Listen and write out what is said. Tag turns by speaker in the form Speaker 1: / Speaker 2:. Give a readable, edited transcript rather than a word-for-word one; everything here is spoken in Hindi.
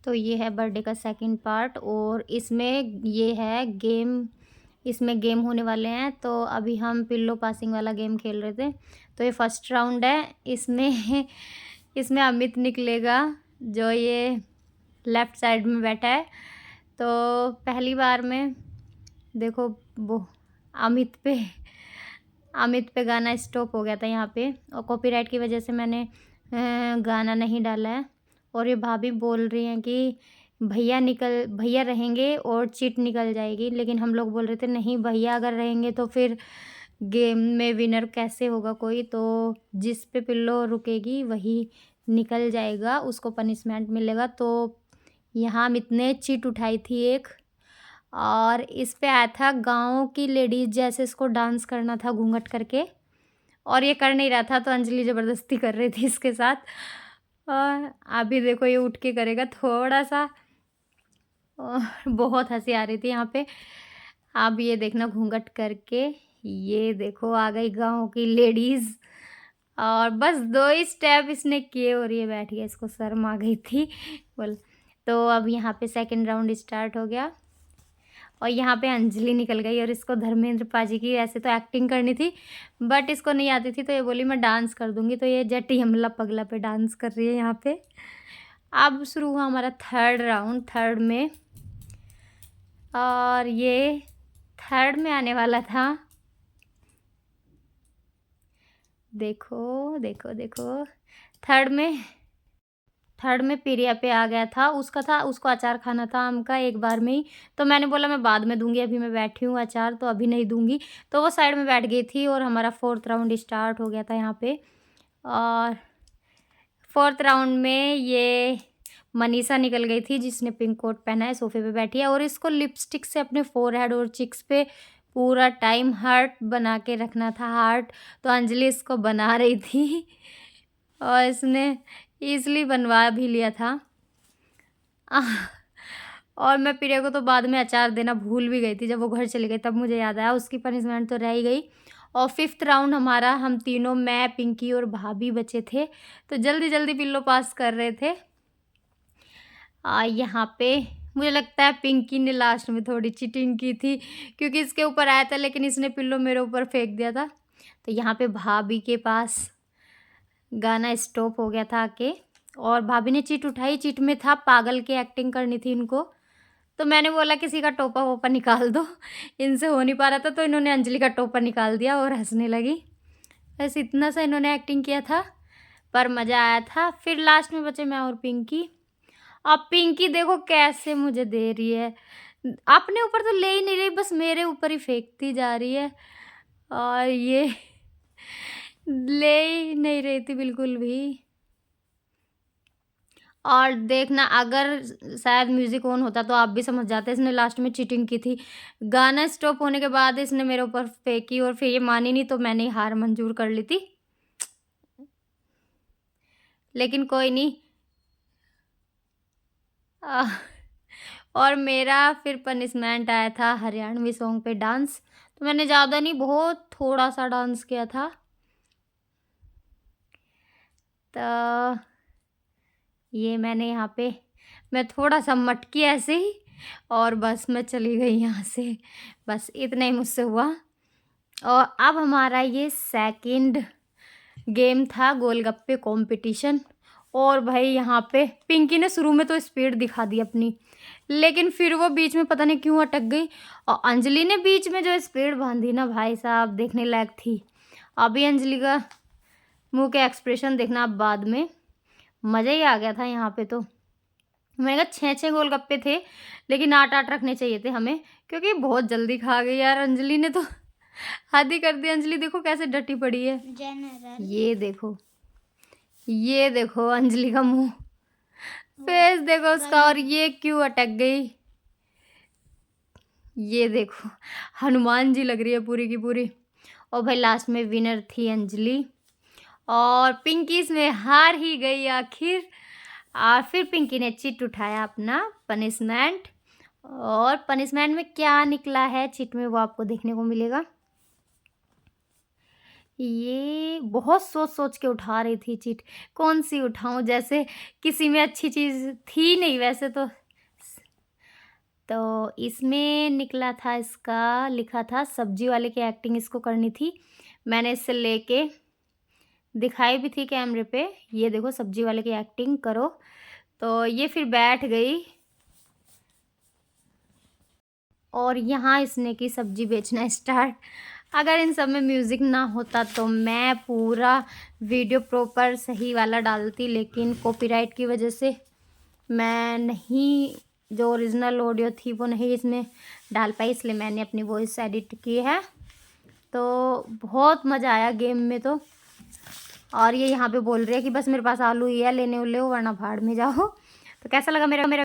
Speaker 1: तो ये है बर्थडे का सेकंड पार्ट और इसमें ये है गेम, इसमें गेम होने वाले हैं। तो अभी हम पिल्लो पासिंग वाला गेम खेल रहे थे। तो ये फर्स्ट राउंड है। इसमें इसमें अमित निकलेगा, जो ये लेफ़्ट साइड में बैठा है। तो पहली बार में देखो वो अमित पे अमित पे गाना स्टॉप हो गया था यहाँ पे, और कॉपीराइट की वजह से मैंने गाना नहीं डाला है। और ये भाभी बोल रही हैं कि भैया रहेंगे और चिट निकल जाएगी, लेकिन हम लोग बोल रहे थे नहीं, भैया अगर रहेंगे तो फिर गेम में विनर कैसे होगा कोई, तो जिस पे पिल्लो रुकेगी वही निकल जाएगा, उसको पनिशमेंट मिलेगा। तो यहाँ अमित ने चिट उठाई थी एक, और इस पे आया था गाँव की लेडीज़ जैसे इसको डांस करना था घूंघट करके, और ये कर नहीं रहा था तो अंजलि ज़बरदस्ती कर रही थी इसके साथ। और अभी देखो ये उठ के करेगा थोड़ा-सा, और बहुत हँसी आ रही थी यहाँ पे। अब ये देखना घूंघट करके, ये देखो आ गई गाँव की लेडीज़, और बस 2 ही स्टेप इसने किए और ये बैठ गया, इसको शर्म आ गई थी बोल। तो अब यहाँ पे सेकंड राउंड स्टार्ट हो गया, और यहाँ पे अंजलि निकल गई, और इसको धर्मेंद्र पाजी की ऐसे तो एक्टिंग करनी थी बट इसको नहीं आती थी, तो ये बोली मैं डांस कर दूँगी। तो ये जटी हमला पगला पे डांस कर रही है यहाँ पे। अब शुरू हुआ हमारा थर्ड राउंड, थर्ड में, और ये थर्ड में आने वाला था। देखो देखो देखो, थर्ड में प्रिया पे आ गया था। उसको अचार खाना था आम का एक बार में ही, तो मैंने बोला मैं बाद में दूंगी, अभी मैं बैठी हूँ अचार तो अभी नहीं दूंगी। तो वो साइड में बैठ गई थी, और हमारा फोर्थ राउंड स्टार्ट हो गया था यहाँ पे। और फोर्थ राउंड में ये मनीषा निकल गई थी, जिसने पिंक कोट पहना है, सोफे पे बैठी है, और इसको लिपस्टिक से अपने फोरहेड और चिक्स पे पूरा टाइम हार्ट बना के रखना था, हार्ट। तो अंजलि इसको बना रही थी, और इसने ईज़िली बनवा भी लिया था। और मैं प्रिया को तो बाद में अचार देना भूल भी गई थी, जब वो घर चली गई तब मुझे याद आया, उसकी पनिशमेंट तो रह ही गई। और फिफ्थ राउंड हमारा, हम तीनों, मैं, पिंकी और भाभी बचे थे, तो जल्दी जल्दी पिल्लो पास कर रहे थे। यहाँ पे मुझे लगता है पिंकी ने लास्ट में थोड़ी चीटिंग की थी, क्योंकि इसके ऊपर आया था लेकिन इसने पिल्लो मेरे ऊपर फेंक दिया था। तो यहाँ पे भाभी के पास गाना स्टॉप हो गया था आके, और भाभी ने चिट उठाई, चिट में था पागल की एक्टिंग करनी थी इनको। तो मैंने बोला किसी का टोपा वोपा निकाल दो, इनसे हो नहीं पा रहा था, तो इन्होंने अंजलि का टोपा निकाल दिया और हंसने लगी। बस इतना सा इन्होंने एक्टिंग किया था, पर मज़ा आया था। फिर लास्ट में बचे मैं और पिंकी। अब पिंकी देखो कैसे मुझे दे रही है, अपने ऊपर तो ले ही नहीं रही, बस मेरे ऊपर ही फेंकती जा रही है, और ये ले ही नहीं रही थी बिल्कुल भी। और देखना, अगर शायद म्यूज़िक ऑन होता तो आप भी समझ जाते इसने लास्ट में चीटिंग की थी। गाना स्टॉप होने के बाद इसने मेरे ऊपर फेंकी, और फिर ये मानी नहीं, तो मैंने हार मंजूर कर ली थी। लेकिन कोई नहीं। आह, और मेरा फिर पनिशमेंट आया था हरियाणवी सॉन्ग पे डांस। तो मैंने ज़्यादा नहीं, बहुत थोड़ा-सा डांस किया था। तो ये मैंने यहाँ पे, मैं थोड़ा-सा मटकी ऐसे ही, और बस मैं चली गई यहाँ से। बस इतना ही मुझसे हुआ। और अब हमारा ये सेकंड गेम था गोलगप्पे कॉम्पिटिशन। और भाई यहाँ पे पिंकी ने शुरू में तो स्पीड दिखा दी अपनी, लेकिन फिर वो बीच में पता नहीं क्यों अटक गई, और अंजलि ने बीच में जो स्पीड बांधी ना भाई साहब, देखने लायक थी। अभी अंजलि का मुँह के एक्सप्रेशन देखना आप बाद में, मज़ा ही आ गया था यहाँ पे। तो मैंने कहा 6-6 गोलगप्पे थे, लेकिन 8-8 रखने चाहिए थे हमें, क्योंकि बहुत जल्दी खा गई यार अंजलि ने तो। हद ही कर दी। अंजलि देखो कैसे डटी पड़ी है, ये देखो अंजलि का मुंह, फेस देखो उसका, और ये क्यों अटक गई, ये देखो हनुमान जी लग रही है पूरी की पूरी। और भाई लास्ट में विनर थी अंजलि, और पिंकी इसमें हार ही गई आखिर। और फिर पिंकी ने चिट उठाया अपना पनिशमेंट, और पनिशमेंट में क्या निकला है चिट में वो आपको देखने को मिलेगा। ये बहुत सोच-सोच के उठा रही थी चीट, कौन-सी उठाऊँ जैसे किसी में अच्छी चीज़ थी नहीं वैसे तो। तो इसमें निकला था इसका लिखा था सब्जी वाले की एक्टिंग इसको करनी थी। मैंने इसे लेके दिखाई भी थी कैमरे पे, ये देखो सब्जी वाले की एक्टिंग करो। तो ये फिर बैठ गई और यहाँ इसने की सब्जी बेचना स्टार्ट। अगर इन सब में म्यूज़िक ना होता तो मैं पूरा वीडियो प्रॉपर सही वाला डालती, लेकिन कॉपीराइट की वजह से मैं नहीं, जो ओरिजिनल ऑडियो थी वो नहीं इसमें डाल पाई, इसलिए मैंने अपनी वॉइस एडिट की है। तो बहुत मज़ा आया गेम में तो। और ये यहाँ पे बोल रही है कि बस मेरे पास आलू ही है, लेने लो वरना भाड़ में जाओ। तो कैसा लगा मेरा